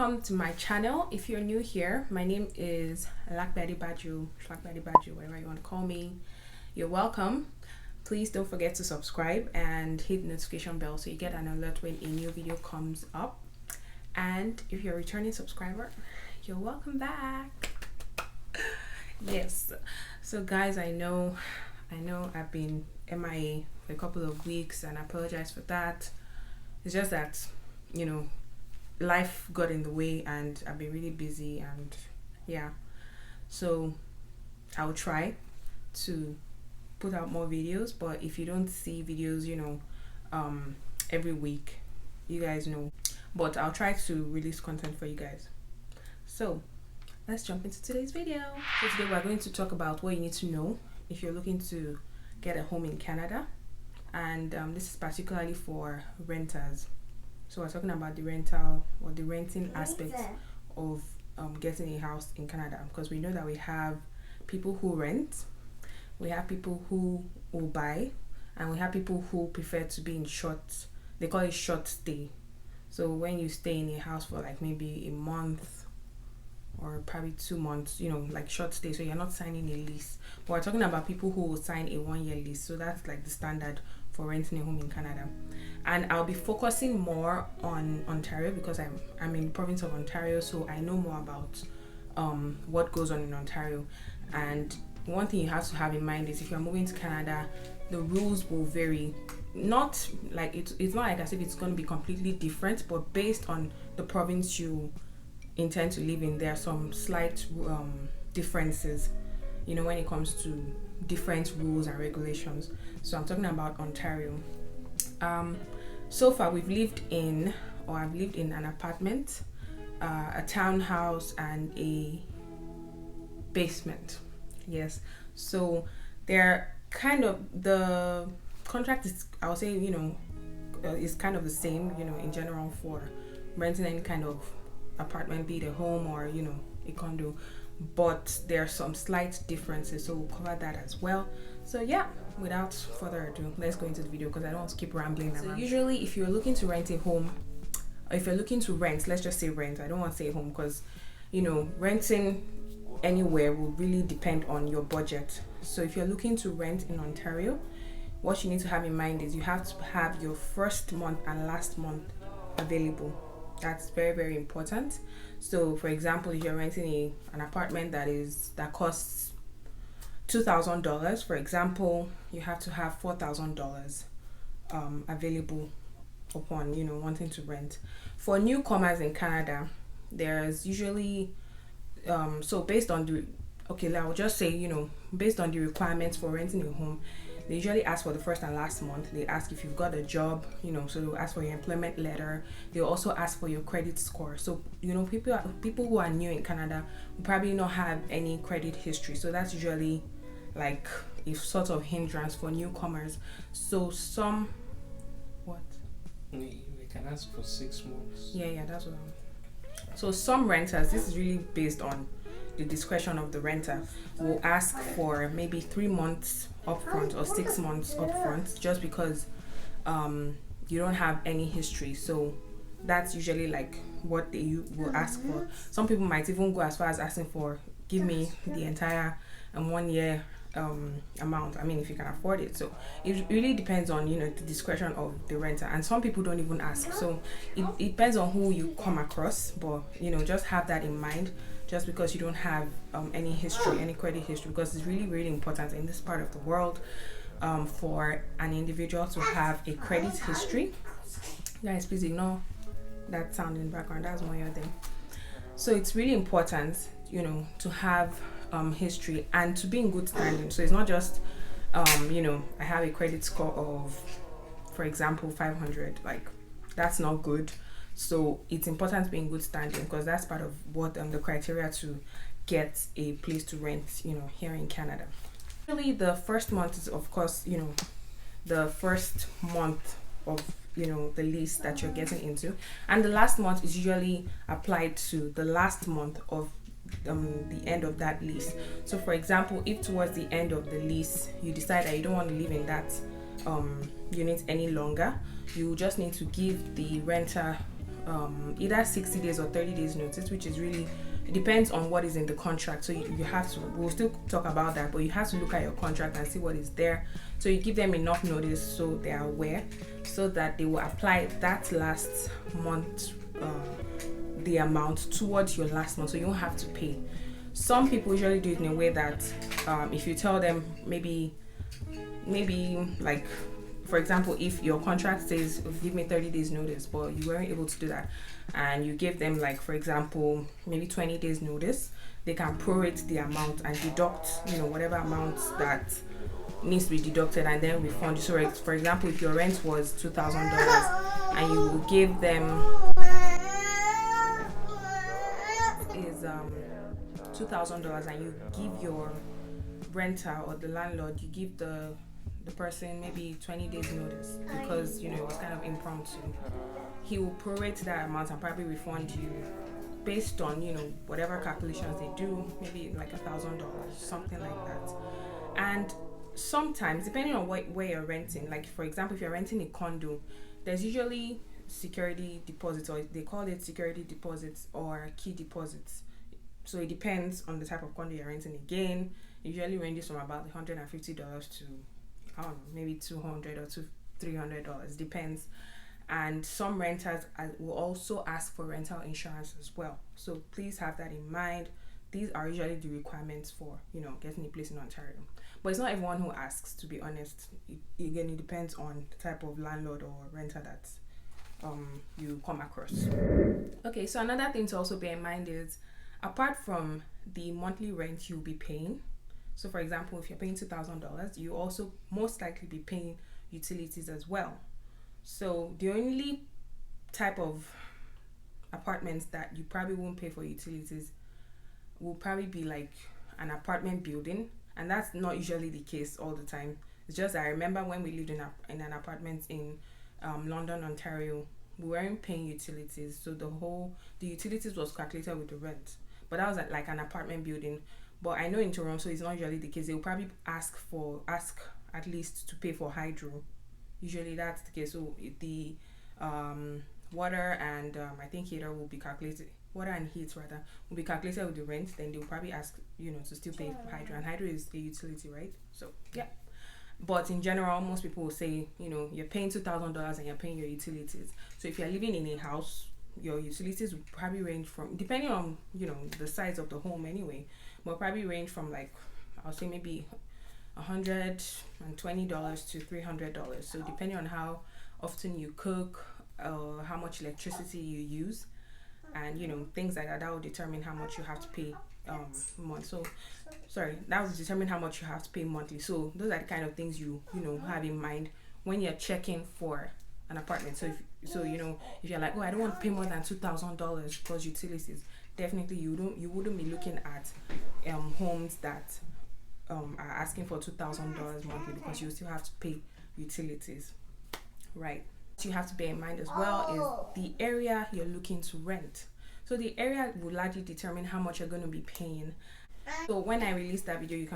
welcome to my channel. If you're new here, my name is Lakbadi Baju, whatever you want to call me. You're welcome. Please don't forget to subscribe and hit the notification bell so you get an alert when a new video comes up. And if you're a returning subscriber, you're welcome back. Yes. So guys, I know I've been MIA for a couple of weeks and I apologize for that. It's just that, life got in the way and I've been really busy, and yeah, so I'll try to put out more videos. But if you don't see videos every week, you guys know, but I'll try to release content for you guys. So let's jump into today's video. So today we're going to talk about what you need to know if you're looking to get a home in Canada, and this is particularly for renters. So we're talking about the renting aspect of getting a house in Canada, because we know that we have people who rent, we have people who will buy, and we have people who prefer to be in they call it short stay. So when you stay in a house for like maybe a month or probably 2 months, like short stay, so you're not signing a lease. But we're talking about people who will sign a 1-year lease, so that's like the standard for renting a home in Canada. And I'll be focusing more on Ontario because I'm in the province of Ontario, so I know more about what goes on in Ontario. And one thing you have to have in mind is if you're moving to Canada, the rules will vary. Not like it's not like as if it's going to be completely different, but based on the province you intend to live in, there are some slight differences, when it comes to different rules and regulations. So I'm talking about Ontario. So far I've lived in an apartment, a townhouse, and a basement. Yes. So they're kind of, the contract is, I would say, is kind of the same, in general for renting any kind of apartment, be it a home or a condo, but there are some slight differences, so we'll cover that as well. So yeah, without further ado, let's go into the video because I don't want to keep rambling around. So usually if you're looking to rent a home, or if you're looking to rent, let's just say rent, I don't want to say home, because renting anywhere will really depend on your budget. So if you're looking to rent in Ontario, what you need to have in mind is you have to have your first month and last month available. That's very, very important. So for example, if you're renting an apartment that costs $2,000, for example, you have to have $4,000 available upon wanting to rent. For newcomers in Canada, there's usually so based on the I'll just say based on the requirements for renting a home, they usually ask for the first and last month. They ask if you've got a job, so they'll ask for your employment letter. They'll also ask for your credit score. So, people who are new in Canada will probably not have any credit history. So that's usually like a sort of hindrance for newcomers. So We can ask for 6 months. Yeah, that's what So some renters, this is really based on the discretion of the renter, will ask for maybe 3 months upfront or 6 months upfront, just because you don't have any history. So that's usually like what they will ask for. Some people might even go as far as asking for, give me the entire 1 year amount. I mean, if you can afford it. So it really depends on the discretion of the renter, and some people don't even ask. So it depends on who you come across, but just have that in mind. Just because you don't have any credit history, because it's really, really important in this part of the world for an individual to have a credit history. Guys, please ignore that sound in the background. That's more your thing. So it's really important, to have history and to be in good standing. So it's not just I have a credit score of, for example, 500. Like, that's not good. So it's important to be in good standing, because that's part of what the criteria to get a place to rent, here in Canada. Really, the first month is, of course, the first month of the lease that you're getting into, and the last month is usually applied to the last month of the end of that lease. So for example, if towards the end of the lease you decide that you don't want to live in that unit any longer, you just need to give the renter either 60 days or 30 days notice, which is really, it depends on what is in the contract. So you have to, we'll still talk about that, but you have to look at your contract and see what is there. So you give them enough notice so they are aware, so that they will apply that last month, the amount towards your last month, so you don't have to pay. Some people usually do it in a way that if you tell them maybe like, for example, if your contract says give me 30 days notice, but you weren't able to do that, and you give them, like, for example, maybe 20 days notice, they can prorate the amount and deduct, whatever amount that needs to be deducted, and then refund you. So, for example, if your rent was $2,000 and you will give them is $2,000, and you give your renter or the landlord, you give the person maybe 20 days notice, because it was kind of impromptu, he will prorate that amount and probably refund you based on whatever calculations they do, maybe like $1,000, something like that. And sometimes, depending on where you're renting, like for example, if you're renting a condo, there's usually security deposits, or they call it security deposits or key deposits. So it depends on the type of condo you're renting. Again, it usually ranges from about $150 to, I don't know, maybe $200 or to $300, depends. And some renters will also ask for rental insurance as well. So please have that in mind. These are usually the requirements for, getting a place in Ontario. But it's not everyone who asks, to be honest. Again, it depends on the type of landlord or renter that you come across. Okay, so another thing to also bear in mind is, apart from the monthly rent you'll be paying, so for example, if you're paying $2,000, you also most likely be paying utilities as well. So the only type of apartments that you probably won't pay for utilities will probably be like an apartment building, and that's not usually the case all the time. It's just I remember when we lived in an apartment in London, Ontario, we weren't paying utilities, so the utilities was calculated with the rent, but that was like an apartment building. But I know in Toronto it's not usually the case. They'll probably ask at least to pay for hydro. Usually that's the case. So the water and I think heater will be calculated. Water and heat rather will be calculated with the rent. Then they'll probably ask to still pay for hydro, and hydro is a utility, right? So yeah. But in general, most people will say you're paying $2,000 and you're paying your utilities. So if you're living in a house, your utilities will probably range from, depending on the size of the home anyway, but probably range from, like, I'll say maybe $120 to $300. So depending on how often you cook, how much electricity you use, and things like that, that will determine how much you have to pay that will determine how much you have to pay monthly. So those are the kind of things you have in mind when you're checking for an apartment. So if you're like, oh, I don't want to pay more than $2,000 plus utilities, definitely you wouldn't be looking at homes that are asking for $2,000 monthly, because you still have to pay utilities, right? What you have to bear in mind as well is the area you're looking to rent. So the area will largely determine how much you're going to be paying. So when I release that video, you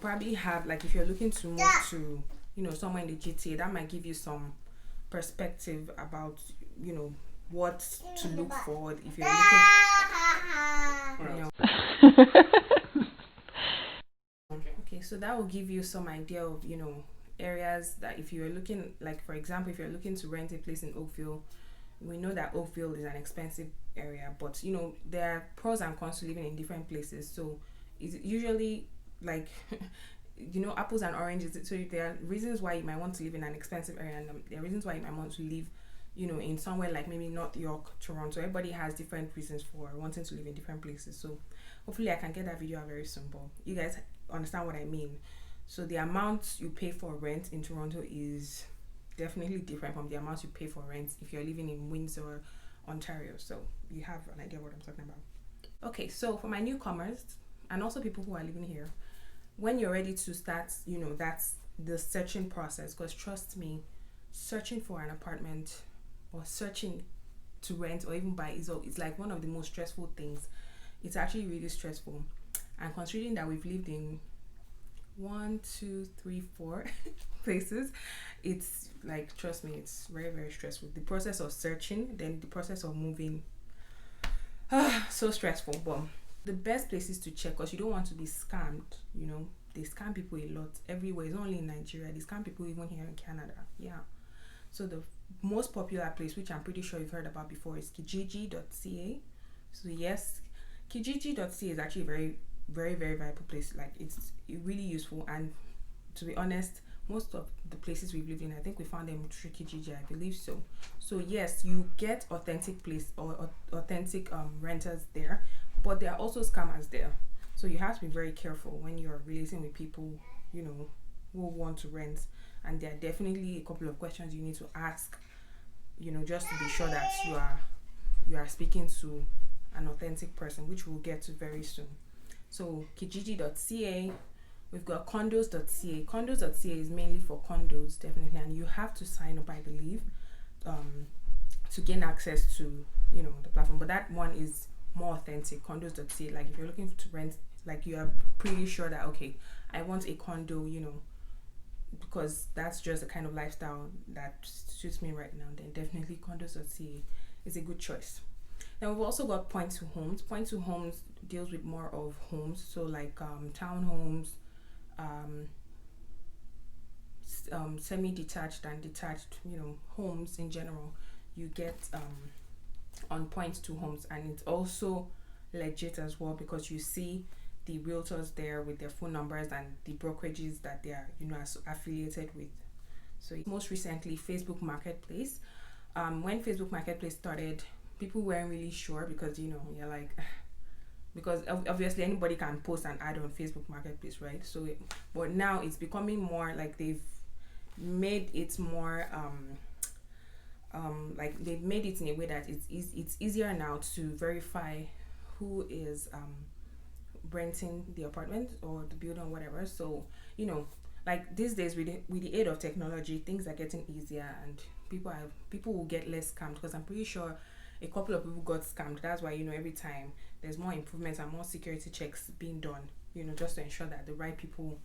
probably have, like, if you're looking to move to somewhere in the GTA, that might give you some perspective about what to look for if you're looking. Okay, so that will give you some idea of areas that if you're looking, like, for example, if you're looking to rent a place in Oakville, we know that Oakville is an expensive area, but there are pros and cons to living in different places. So it's usually like apples and oranges. So there are reasons why you might want to live in an expensive area, and there are reasons why you might want to live in somewhere like maybe North York, Toronto. Everybody has different reasons for wanting to live in different places. So hopefully I can get that video out very soon, but you guys understand what I mean. So the amount you pay for rent in Toronto is definitely different from the amount you pay for rent if you're living in Windsor, Ontario. So you have an idea what I'm talking about. Okay, so for my newcomers and also people who are living here, when you're ready to start, that's the searching process, because trust me, searching for an apartment or searching to rent or even buy it's like one of the most stressful things. It's actually really stressful. And considering that we've lived in one, two, three, four places. It's like, trust me, it's very, very stressful. The process of searching, then the process of moving. So stressful. But the best places to check, because you don't want to be scammed, you know. They scam people a lot everywhere. It's not only in Nigeria. They scam people even here in Canada. Yeah. So the most popular place, which I'm pretty sure you've heard about before, is Kijiji.ca. So yes, Kijiji.ca is actually a very, very, very viable place. Like, it's really useful. And to be honest, most of the places we've lived in, I think we found them through Kijiji, I believe so. So yes, you get authentic place or authentic renters there, but there are also scammers there. So you have to be very careful when you're relating with people, you know, who want to rent. And there are definitely a couple of questions you need to ask, you know, just to be sure that you are speaking to an authentic person, which we'll get to very soon. So Kijiji.ca, we've got condos.ca. Condos.ca is mainly for condos, definitely, and you have to sign up, I believe, to gain access to, you know, the platform. But that one is more authentic. Condos.ca, like if you're looking to rent, like you are pretty sure that, okay, I want a condo, you know, because that's just the kind of lifestyle that suits me right now, then definitely condos.ca is a good choice. Now we've also got Point to Homes. Point to Homes deals with more of homes, so like townhomes, semi-detached and detached, you know, homes in general. You get on Point to Homes, and it's also legit as well, because you see the realtors there with their phone numbers and the brokerages that they are, you know, affiliated with. So most recently, Facebook Marketplace. When Facebook Marketplace started, people weren't really sure, because, you know, you're like, because obviously anybody can post an ad on Facebook Marketplace, right? So but now it's becoming more like they've made it more like they've made it in a way that it's easier now to verify who is renting the apartment or the building or whatever. So, you know, like these days with the aid of technology, things are getting easier, and people will get less scammed, because I'm pretty sure a couple of people got scammed. That's why, you know, every time there's more improvements and more security checks being done, you know, just to ensure that the right people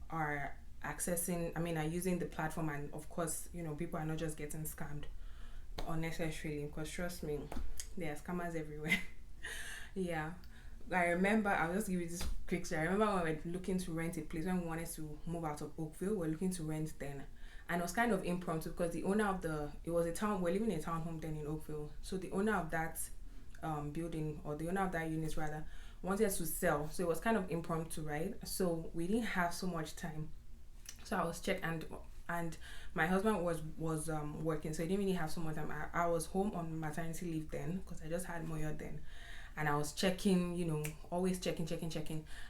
are are using the platform, and of course, you know, people are not just getting scammed unnecessarily, because trust me, there are scammers everywhere. Yeah. I remember, I'll just give you this quick story. I remember when we were looking to rent a place, when we wanted to move out of Oakville, we were looking to rent then. And it was kind of impromptu, because the owner of we're living in a townhome then in Oakville. So the owner of that building, or the owner of that unit rather, wanted to sell. So it was kind of impromptu, right? So we didn't have so much time. So I was checking, and my husband was working, so he didn't really have so much time. I was home on maternity leave then, because I just had Moyo then. And I was checking, you know, always checking.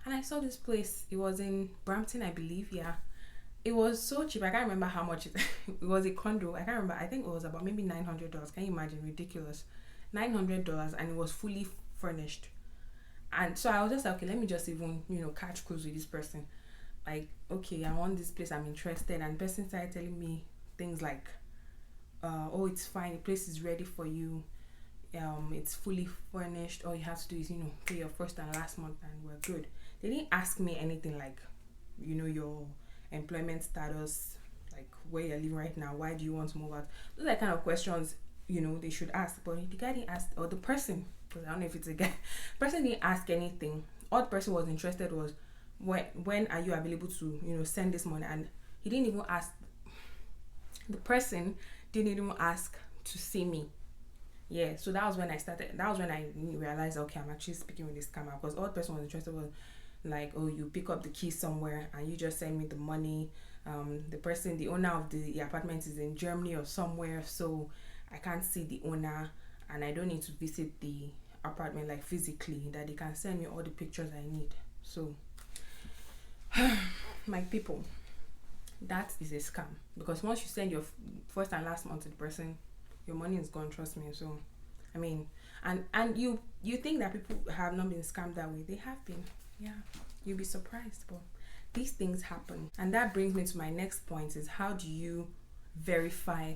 And I saw this place. It was in Brampton, I believe, yeah. It was so cheap. I can't remember how much it was. A condo. I can't remember. I think it was about maybe $900. Can you imagine? Ridiculous. $900, and it was fully furnished. And so I was just like, okay, let me just even, you know, catch cruise with this person. Like, okay, I want this place, I'm interested. And the person started telling me things like, oh, it's fine, the place is ready for you. It's fully furnished. All you have to do is, you know, pay your first and last month, and we're good. They didn't ask me anything like, you know, your employment status, like where you're living right now, why do you want to move out. Those are kind of questions, you know, they should ask. But the guy didn't ask, or the person, because I don't know if it's a guy, person didn't ask anything. All the person was interested was, when are you available to, you know, send this money. And he didn't even ask, the person didn't even ask to see me. Yeah, so that was when I realized, okay, I'm actually speaking with this scammer, because all the person was interested was like, oh, you pick up the keys somewhere and you just send me the money. The owner of the apartment is in Germany or somewhere, so I can't see the owner, and I don't need to visit the apartment like physically, that they can send me all the pictures I need. So my people, that is a scam, because once you send your first and last month to the person, your money is gone, trust me. So I mean, and you think that people have not been scammed that way. They have been. Yeah, you'll be surprised, but these things happen. And that brings me to my next point, is how do you verify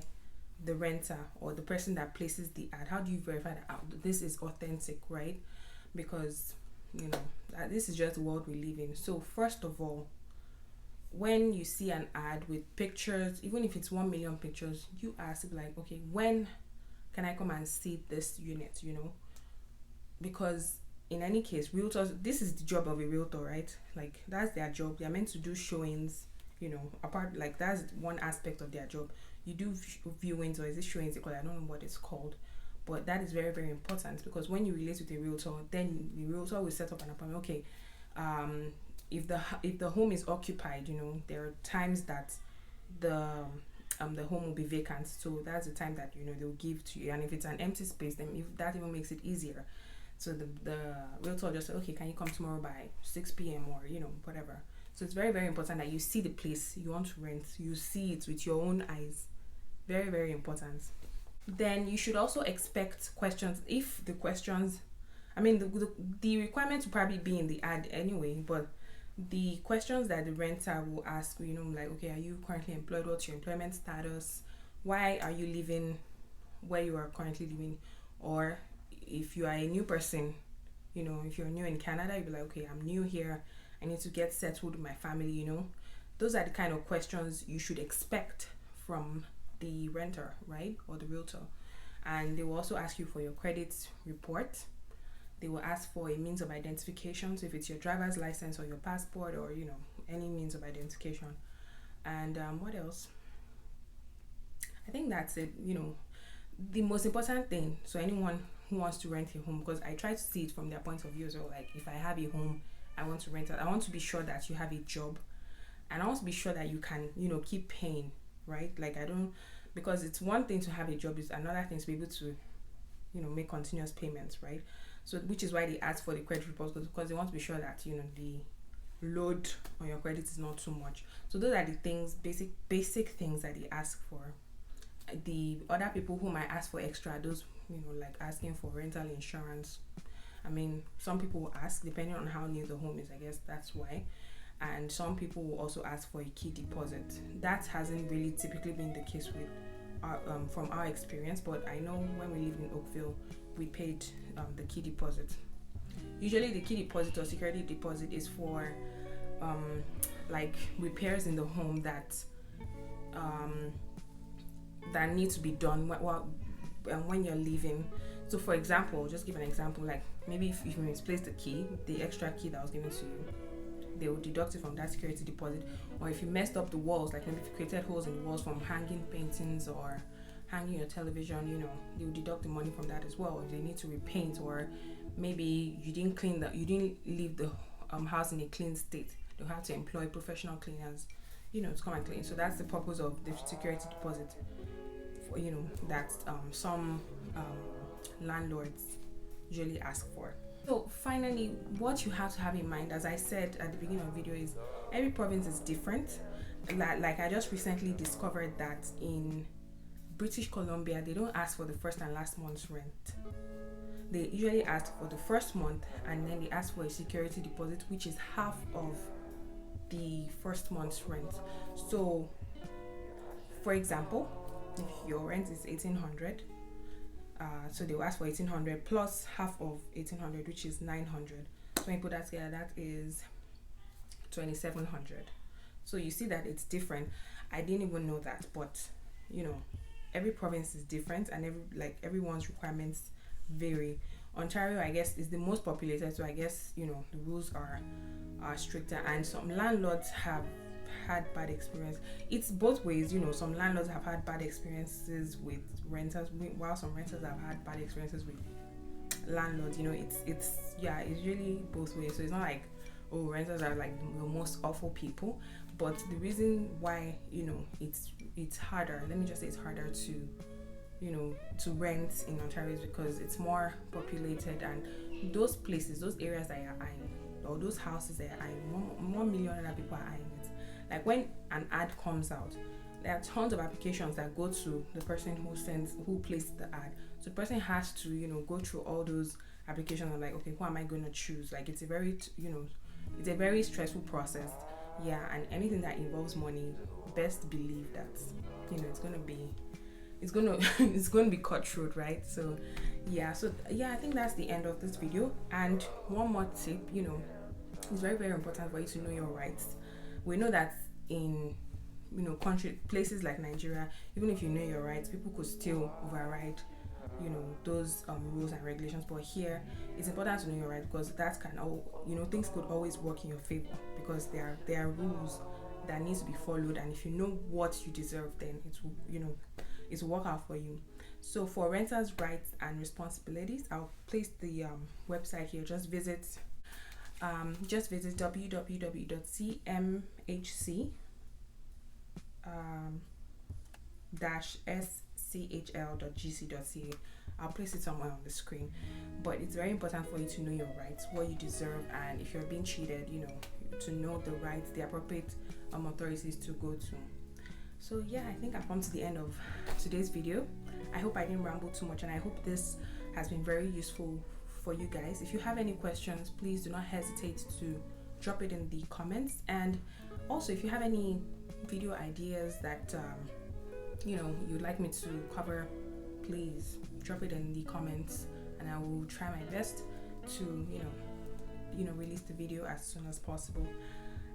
the renter or the person that places the ad? How do you verify that this is authentic, right? Because, you know, this is just the world we live in. So first of all, when you see an ad with pictures, even if it's 1 million pictures, you ask like, okay, when can I come and see this unit, because in any case, realtors, this is the job of a realtor, right? Like, that's their job. They're meant to do showings, apart, like, that's one aspect of their job. You do viewings, or is it showings? Because I don't know what it's called, but that is very, very important, because when you relate with a realtor, then the realtor will set up an appointment. Okay, if the home is occupied, there are times that the home will be vacant, so that's the time that they'll give to you. And if it's an empty space, then if that even makes it easier. So the realtor just said, okay, can you come tomorrow by 6 p.m. or whatever. So it's very, very important that you see the place you want to rent, you see it with your own eyes. Very, very important. Then you should also expect questions. If the questions, I mean, the requirements will probably be in the ad anyway, but the questions that the renter will ask, like, okay, are you currently employed? What's your employment status? Why are you living where you are currently living? Or if you are a new person, if you're new in Canada, you'll be like, okay, I'm new here, I need to get settled with my family. Those are the kind of questions you should expect from the renter, right? Or the realtor. And they will also ask you for your credit report. They will ask for a means of identification, so if it's your driver's license or your passport, or any means of identification. And what else? I think that's it. The most important thing, so anyone who wants to rent a home, because I try to see it from their point of view. So like, if I have a home, I want to rent it, I want to be sure that you have a job, and I want to be sure that you can keep paying, right? Like, I don't, because it's one thing to have a job, it's another thing to be able to make continuous payments, right? So which is why they ask for the credit report, because they want to be sure that the load on your credit is not too much. So those are the things, basic things that they ask for. The other people who might ask for extra, those like asking for rental insurance, I mean, some people will ask depending on how new the home is, I guess that's why. And some people will also ask for a key deposit. That hasn't really typically been the case with from our experience, but I know when we lived in Oakville, we paid the key deposit. Usually the key deposit or security deposit is for like repairs in the home that need to be done when you're leaving. So for example, just give an example, like maybe if you misplaced the key, the extra key that was given to you, they will deduct it from that security deposit. Or if you messed up the walls, like maybe if you created holes in the walls from hanging paintings or hanging your television, they will deduct the money from that as well. If they need to repaint, or maybe you didn't leave the house in a clean state, they'll have to employ professional cleaners, to come and clean. So that's the purpose of the security deposit, for, that some landlords usually ask for. So finally, what you have to have in mind, as I said at the beginning of the video, is every province is different. Like I just recently discovered that in British Columbia, they don't ask for the first and last month's rent. They usually ask for the first month, and then they ask for a security deposit, which is half of the first month's rent. So for example, if your rent is 1,800, so they will ask for 1,800 plus half of 1,800, which is 900. So when you put that together, that is 2,700. So you see that it's different. I didn't even know that, but every province is different, and everyone's requirements vary. Ontario, I guess, is the most populated, so I guess the rules are stricter, and some landlords have had bad experience. It's both ways. Some landlords have had bad experiences with renters, while some renters have had bad experiences with landlords. It's really both ways. So it's not like, oh, renters are like the most awful people, but the reason why it's harder, let me just say it's harder to to rent in Ontario is because it's more populated, and those places, those areas that you're eyeing, or those houses that you're eyeing, 1 million other people are eyeing it. Like when an ad comes out, there are tons of applications that go to the person who placed the ad. So the person has to go through all those applications and like, okay, who am I going to choose? Like it's a very it's a very stressful process. Yeah, and anything that involves money, best believe that it's going to be cutthroat, right? So I think that's the end of this video. And one more tip, it's very, very important for you to know your rights. We know that in places like Nigeria, even if you know your rights, people could still override those rules and regulations. But here it's important to know your rights, because that can things could always work in your favor, because there are rules that needs to be followed, and if you know what you deserve, then it will work out for you. So for renters' rights and responsibilities, I'll place the website here. Just visit www.cmhc schl.gc.ca. I'll place it somewhere on the screen. But it's very important for you to know your rights, what you deserve, and if you're being cheated, to know the rights, the appropriate authorities to go to. So yeah, I think I've come to the end of today's video. I hope I didn't ramble too much, and I hope this has been very useful for you guys. If you have any questions, please do not hesitate to drop it in the comments. And also, if you have any video ideas that you'd like me to cover, please drop it in the comments, and I will try my best to release the video as soon as possible.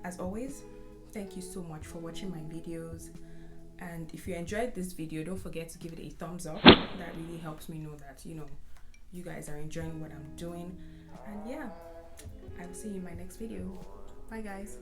As always, thank you so much for watching my videos, and if you enjoyed this video, don't forget to give it a thumbs up. That really helps me know that you guys are enjoying what I'm doing. And yeah, I will see you in my next video. Bye guys.